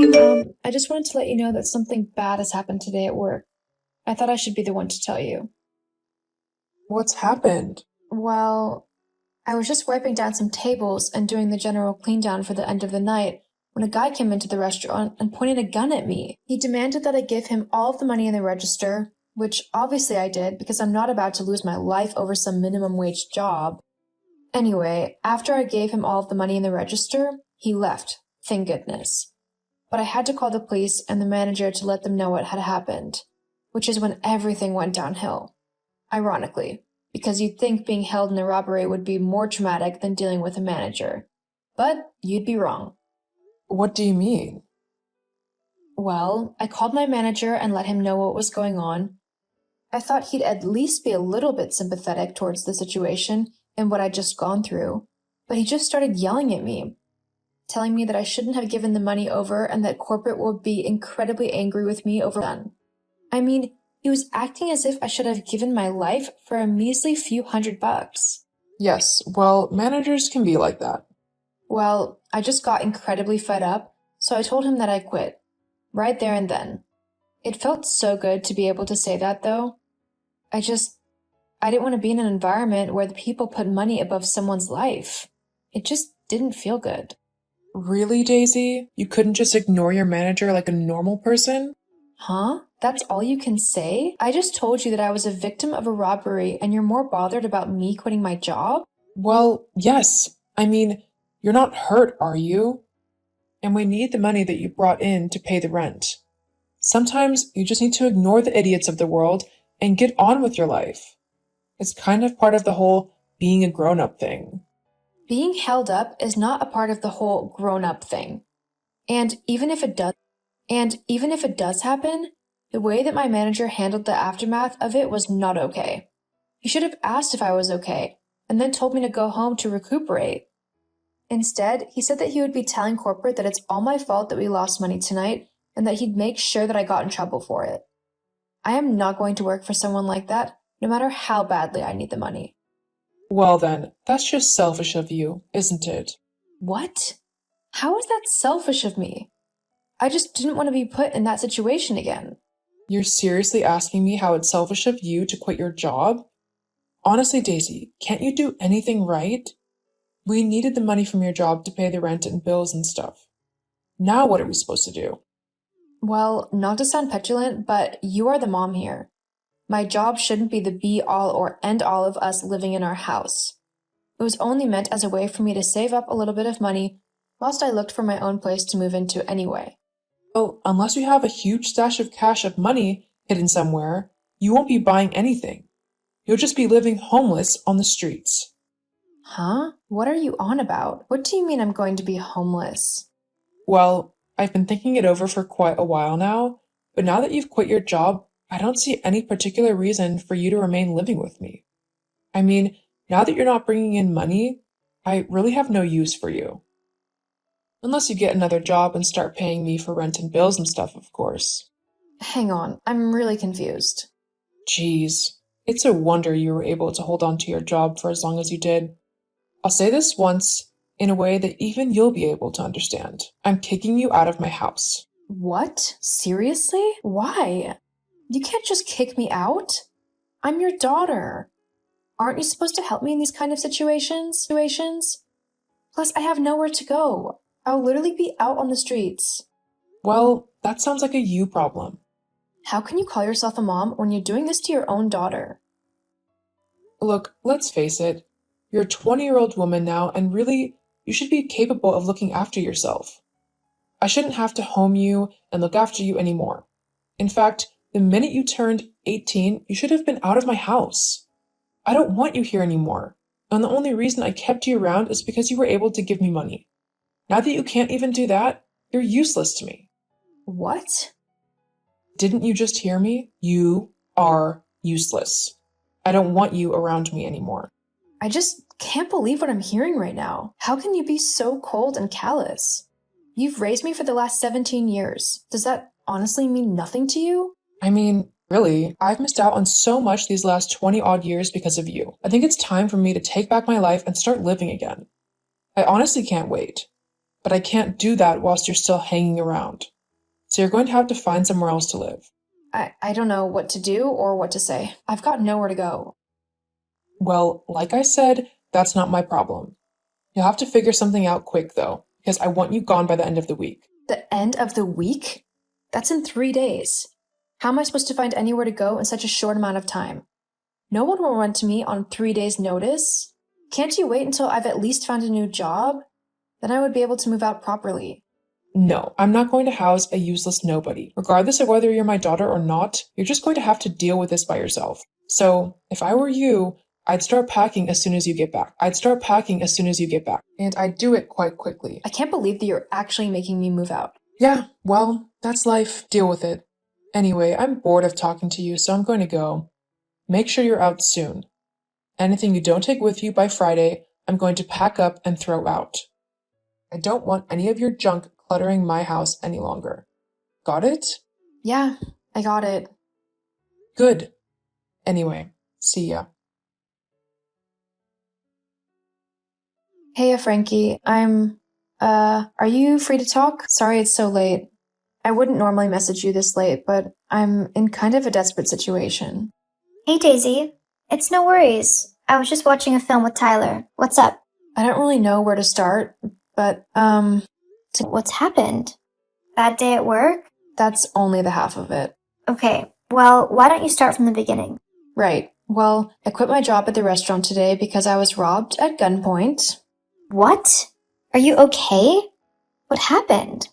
I just wanted to let you know that something bad has happened today at work. I thought I should be the one to tell you. What's happened? Well, I was just wiping down some tables and doing the general clean down for the end of the night when a guy came into the restaurant and pointed a gun at me. He demanded that I give him all of the money in the register, which obviously I did because I'm not about to lose my life over some minimum wage job. Anyway, after I gave him all of the money in the register, he left, thank goodness. But I had to call the police and the manager to let them know what had happened, which is when everything went downhill. Ironically, because you'd think being held in a robbery would be more traumatic than dealing with a manager. But you'd be wrong. What do you mean? Well, I called my manager and let him know what was going on. I thought he'd at least be a little bit sympathetic towards the situation and what I'd just gone through, but he just started yelling at me, telling me that I shouldn't have given the money over and that corporate would be incredibly angry with me over done. I mean, he was acting as if I should have given my life for a measly few $100. Yes, well, managers can be like that. Well, I just got incredibly fed up, so I told him that I quit. Right there and then. It felt so good to be able to say that, though. I didn't want to be in an environment where the people put money above someone's life. It just didn't feel good. Really, Daisy? You couldn't just ignore your manager like a normal person? Huh? That's all you can say? I just told you that I was a victim of a robbery and you're more bothered about me quitting my job? Well, yes. I mean, you're not hurt, are you? And we need the money that you brought in to pay the rent. Sometimes you just need to ignore the idiots of the world and get on with your life. It's kind of part of the whole being a grown-up thing. Being held up is not a part of the whole grown-up thing. And even if it does happen, the way that my manager handled the aftermath of it was not okay. He should have asked if I was okay, and then told me to go home to recuperate. Instead, he said that he would be telling corporate that it's all my fault that we lost money tonight, and that he'd make sure that I got in trouble for it. I am not going to work for someone like that, no matter how badly I need the money. Well then, that's just selfish of you, isn't it? What? How is that selfish of me? I just didn't want to be put in that situation again. You're seriously asking me how it's selfish of you to quit your job? Honestly, Daisy, can't you do anything right? We needed the money from your job to pay the rent and bills and stuff. Now what are we supposed to do? Well, not to sound petulant, but you are the mom here. My job shouldn't be the be-all or end-all of us living in our house. It was only meant as a way for me to save up a little bit of money whilst I looked for my own place to move into anyway. Well, unless you have a huge stash of cash of money hidden somewhere, you won't be buying anything. You'll just be living homeless on the streets. Huh? What are you on about? What do you mean I'm going to be homeless? Well, I've been thinking it over for quite a while now, but now that you've quit your job, I don't see any particular reason for you to remain living with me. I mean, now that you're not bringing in money, I really have no use for you. Unless you get another job and start paying me for rent and bills and stuff, of course. Hang on, I'm really confused. Geez, it's a wonder you were able to hold on to your job for as long as you did. I'll say this once, in a way that even you'll be able to understand. I'm kicking you out of my house. What? Seriously? Why? You can't just kick me out. I'm your daughter. Aren't you supposed to help me in these kind of situations? Plus, I have nowhere to go. I'll literally be out on the streets. Well, that sounds like a you problem. How can you call yourself a mom when you're doing this to your own daughter? Look, let's face it. You're a 20-year-old woman now, and really, you should be capable of looking after yourself. I shouldn't have to home you and look after you anymore. In fact, the minute you turned 18, you should have been out of my house. I don't want you here anymore, and the only reason I kept you around is because you were able to give me money. Now that you can't even do that, you're useless to me. What? Didn't you just hear me? You are useless. I don't want you around me anymore. I just can't believe what I'm hearing right now. How can you be so cold and callous? You've raised me for the last 17 years. Does that honestly mean nothing to you? I mean, really, I've missed out on so much these last 20-odd years because of you. I think it's time for me to take back my life and start living again. I honestly can't wait. But I can't do that whilst you're still hanging around. So you're going to have to find somewhere else to live. I don't know what to do or what to say. I've got nowhere to go. Well, like I said, that's not my problem. You'll have to figure something out quick, though, because I want you gone by the end of the week. The end of the week? That's in 3 days. How am I supposed to find anywhere to go in such a short amount of time? No one will run to me on 3 days' notice. Can't you wait until I've at least found a new job? Then I would be able to move out properly. No, I'm not going to house a useless nobody. Regardless of whether you're my daughter or not, you're just going to have to deal with this by yourself. So, if I were you, I'd start packing as soon as you get back. And I'd do it quite quickly. I can't believe that you're actually making me move out. Yeah, well, that's life. Deal with it. Anyway, I'm bored of talking to you, so I'm going to go. Make sure you're out soon. Anything you don't take with you by Friday, I'm going to pack up and throw out. I don't want any of your junk cluttering my house any longer. Got it? Yeah, I got it. Good. Anyway, see ya. Hey, Frankie, are you free to talk? Sorry it's so late. I wouldn't normally message you this late, but I'm in kind of a desperate situation. Hey Daisy, it's no worries. I was just watching a film with Tyler. What's up? I don't really know where to start, but, What's happened? Bad day at work? that's only the half of it. Okay, well, why don't you start from the beginning? Right. Well, I quit my job at the restaurant today because I was robbed at gunpoint. What? Are you okay? What happened?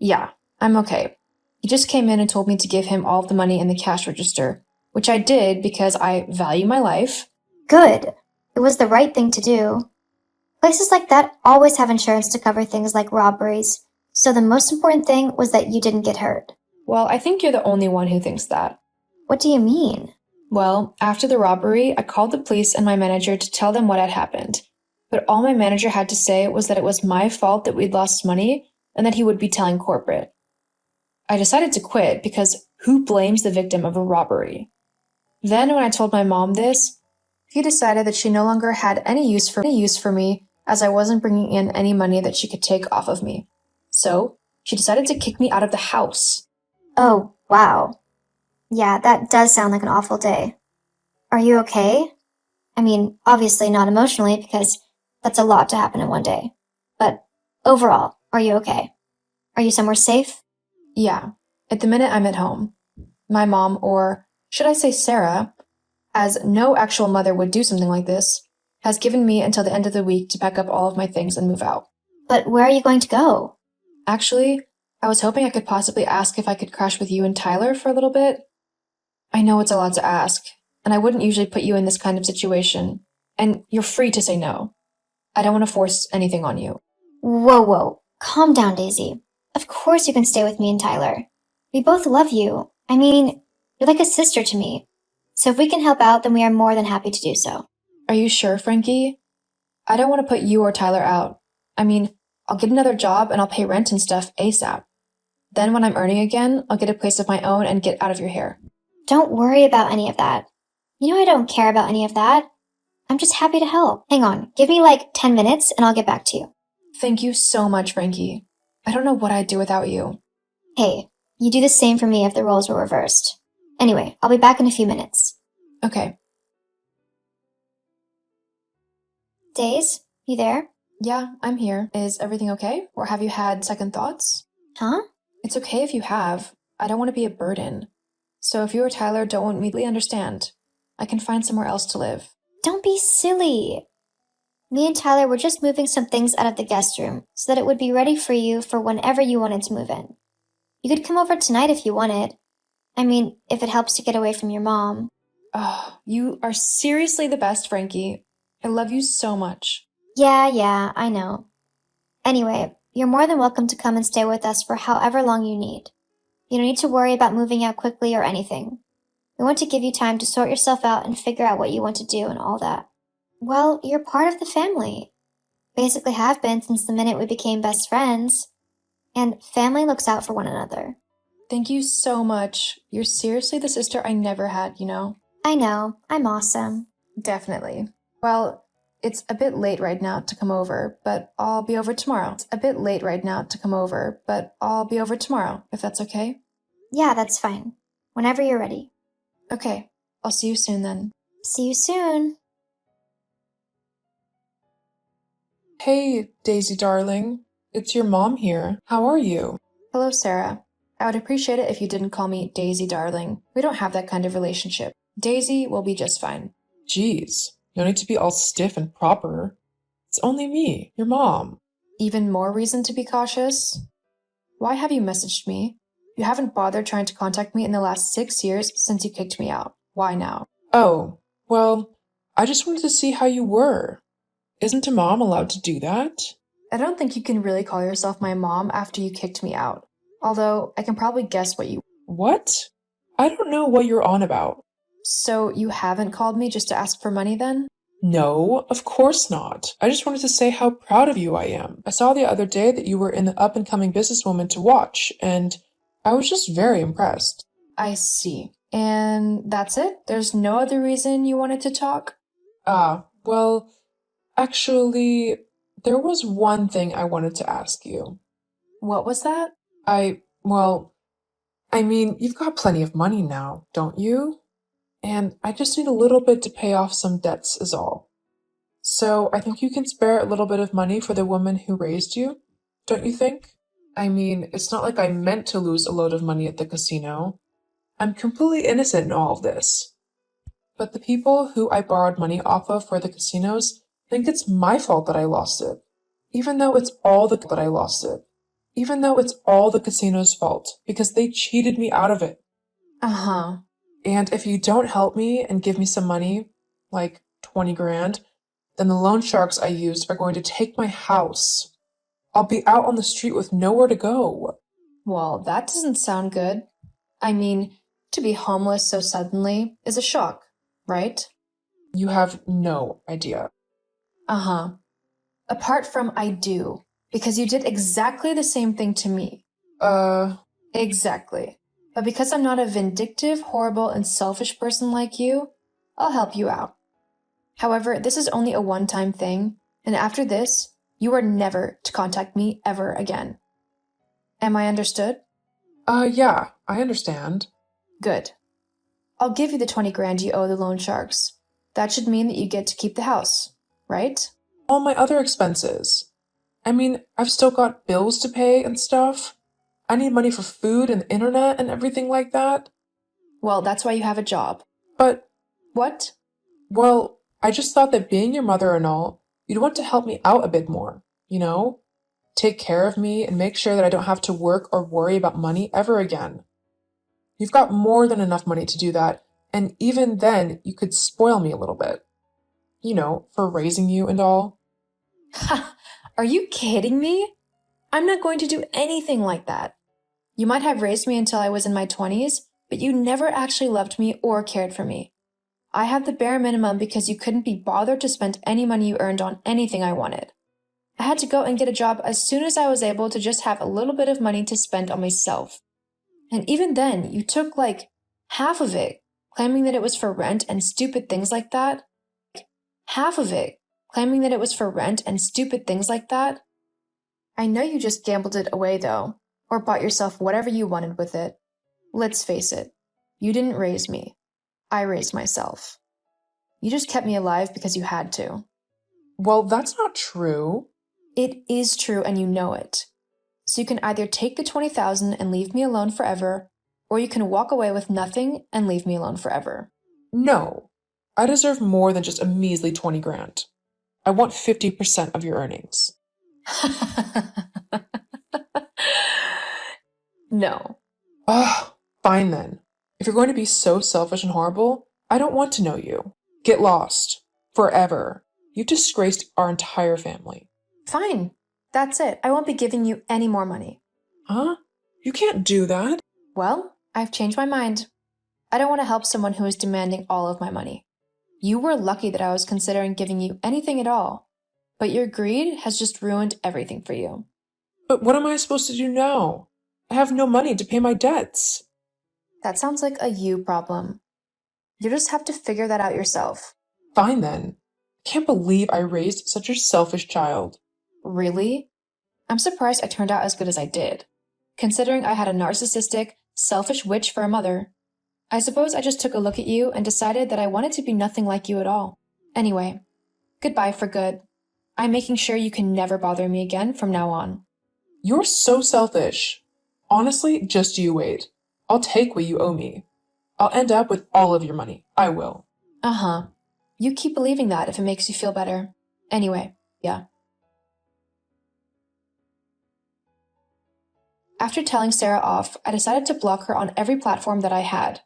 Yeah, I'm okay. He just came in and told me to give him all of the money in the cash register, which I did because I value my life. Good. It was the right thing to do. Places like that always have insurance to cover things like robberies, so the most important thing was that you didn't get hurt. Well, I think you're the only one who thinks that. What do you mean? Well, after the robbery, I called the police and my manager to tell them what had happened. But all my manager had to say was that it was my fault that we'd lost money and that he would be telling corporate. I decided to quit because who blames the victim of a robbery? Then when I told my mom this, she decided that she no longer had any use for me as I wasn't bringing in any money that she could take off of me. So she decided to kick me out of the house. Oh, wow. Yeah, that does sound like an awful day. Are you okay? I mean, obviously not emotionally because that's a lot to happen in one day. But overall, are you okay? Are you somewhere safe? Yeah, at the minute I'm at home. My mom, or should I say Sarah, as no actual mother would do something like this, has given me until the end of the week to pack up all of my things and move out. But where are you going to go? Actually, I was hoping I could possibly ask if I could crash with you and Tyler for a little bit. I know it's a lot to ask, and I wouldn't usually put you in this kind of situation, and you're free to say no. I don't want to force anything on you. Whoa. Calm down, Daisy. Of course you can stay with me and Tyler. We both love you. I mean, you're like a sister to me. So if we can help out, then we are more than happy to do so. Are you sure, Frankie? I don't want to put you or Tyler out. I mean, I'll get another job and I'll pay rent and stuff ASAP. Then when I'm earning again, I'll get a place of my own and get out of your hair. Don't worry about any of that. You know I don't care about any of that. I'm just happy to help. Hang on, give me like 10 minutes and I'll get back to you. Thank you so much, Frankie. I don't know what I'd do without you. Hey, you do the same for me if the roles were reversed. Anyway, I'll be back in a few minutes. Okay. Days, you there? Yeah, I'm here. Is everything okay? Or have you had second thoughts? Huh? It's okay if you have. I don't want to be a burden. So if you or Tyler don't want me to understand, I can find somewhere else to live. Don't be silly. Me and Tyler were just moving some things out of the guest room so that it would be ready for you for whenever you wanted to move in. You could come over tonight if you wanted. I mean, if it helps to get away from your mom. Oh, you are seriously the best, Frankie. I love you so much. Yeah, I know. Anyway, you're more than welcome to come and stay with us for however long you need. You don't need to worry about moving out quickly or anything. We want to give you time to sort yourself out and figure out what you want to do and all that. Well, you're part of the family. Basically have been since the minute we became best friends. And family looks out for one another. Thank you so much. You're seriously the sister I never had, you know? I know, I'm awesome. Definitely. Well, It's a bit late right now to come over, but I'll be over tomorrow. It's a bit late right now to come over, but I'll be over tomorrow, if that's okay. Yeah, that's fine. Whenever you're ready. Okay, I'll see you soon then. See you soon. Hey, Daisy darling. It's your mom here. How are you? Hello, Sarah. I would appreciate it if you didn't call me Daisy darling. We don't have that kind of relationship. Daisy will be just fine. Geez, no need to be all stiff and proper. It's only me, your mom. Even more reason to be cautious? Why have you messaged me? You haven't bothered trying to contact me in the last 6 years since you kicked me out. Why now? Oh, well, I just wanted to see how you were. Isn't a mom allowed to do that? I don't think you can really call yourself my mom after you kicked me out. Although, I can probably guess what you... What? I don't know what you're on about. So, you haven't called me just to ask for money then? No, of course not. I just wanted to say how proud of you I am. I saw the other day that you were in the up-and-coming businesswoman to watch, and I was just very impressed. I see. And that's it? There's no other reason you wanted to talk? Well, actually, there was one thing I wanted to ask you. What was that? You've got plenty of money now, don't you? And I just need a little bit to pay off some debts is all. So I think you can spare a little bit of money for the woman who raised you, don't you think? It's not like I meant to lose a load of money at the casino. I'm completely innocent in all of this. But the people who I borrowed money off of for the casinos think it's my fault that I lost it. Even though it's all the casino's fault, because they cheated me out of it. Uh-huh. And if you don't help me and give me some money, like 20 grand, then the loan sharks I used are going to take my house. I'll be out on the street with nowhere to go. Well, that doesn't sound good. To be homeless so suddenly is a shock, right? You have no idea. Uh-huh. Apart from I do, because you did exactly the same thing to me. Exactly. But because I'm not a vindictive, horrible, and selfish person like you, I'll help you out. However, this is only a one-time thing, and after this, you are never to contact me ever again. Am I understood? Yeah, I understand. Good. I'll give you the 20 grand you owe the loan sharks. That should mean that you get to keep the house, right? All my other expenses. I've still got bills to pay and stuff. I need money for food and the internet and everything like that. Well, that's why you have a job. But, What? well, I just thought that being your mother and all, you'd want to help me out a bit more, you know? Take care of me and make sure that I don't have to work or worry about money ever again. You've got more than enough money to do that, and even then, you could spoil me a little bit. For raising you and all. Ha! Are you kidding me? I'm not going to do anything like that. You might have raised me until I was in my 20s, but you never actually loved me or cared for me. I had the bare minimum because you couldn't be bothered to spend any money you earned on anything I wanted. I had to go and get a job as soon as I was able to just have a little bit of money to spend on myself. And even then, you took half of it, claiming that it was for rent and stupid things like that. I know you just gambled it away though, or bought yourself whatever you wanted with it. Let's face it, you didn't raise me. I raised myself. You just kept me alive because you had to. Well, that's not true. It is true and you know it. So you can either take the 20,000 and leave me alone forever, or you can walk away with nothing and leave me alone forever. No. I deserve more than just a measly 20 grand. I want 50% of your earnings. No. Fine then. If you're going to be so selfish and horrible, I don't want to know you. Get lost. Forever. You've disgraced our entire family. Fine. That's it. I won't be giving you any more money. Huh? You can't do that. Well, I've changed my mind. I don't want to help someone who is demanding all of my money. You were lucky that I was considering giving you anything at all, but your greed has just ruined everything for you. But what am I supposed to do now? I have no money to pay my debts. That sounds like a you problem. You just have to figure that out yourself. Fine then. Can't believe I raised such a selfish child. Really? I'm surprised I turned out as good as I did, considering I had a narcissistic, selfish witch for a mother. I suppose I just took a look at you and decided that I wanted to be nothing like you at all. Anyway, goodbye for good. I'm making sure you can never bother me again from now on. You're so selfish. Honestly, just you wait. I'll take what you owe me. I'll end up with all of your money. I will. Uh-huh. You keep believing that if it makes you feel better. Anyway, yeah. After telling Sarah off, I decided to block her on every platform that I had.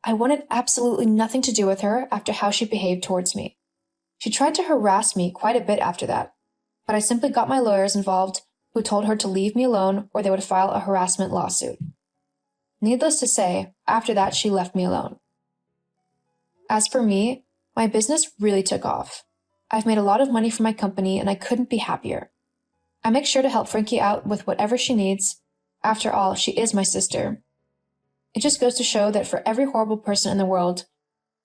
I wanted absolutely nothing to do with her after how she behaved towards me. She tried to harass me quite a bit after that, but I simply got my lawyers involved, who told her to leave me alone or they would file a harassment lawsuit. Needless to say, after that she left me alone. As for me, my business really took off. I've made a lot of money for my company and I couldn't be happier. I make sure to help Frankie out with whatever she needs. After all, she is my sister. It just goes to show that for every horrible person in the world,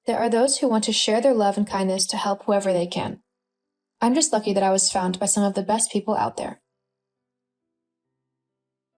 there are those who want to share their love and kindness to help whoever they can. I'm just lucky that I was found by some of the best people out there.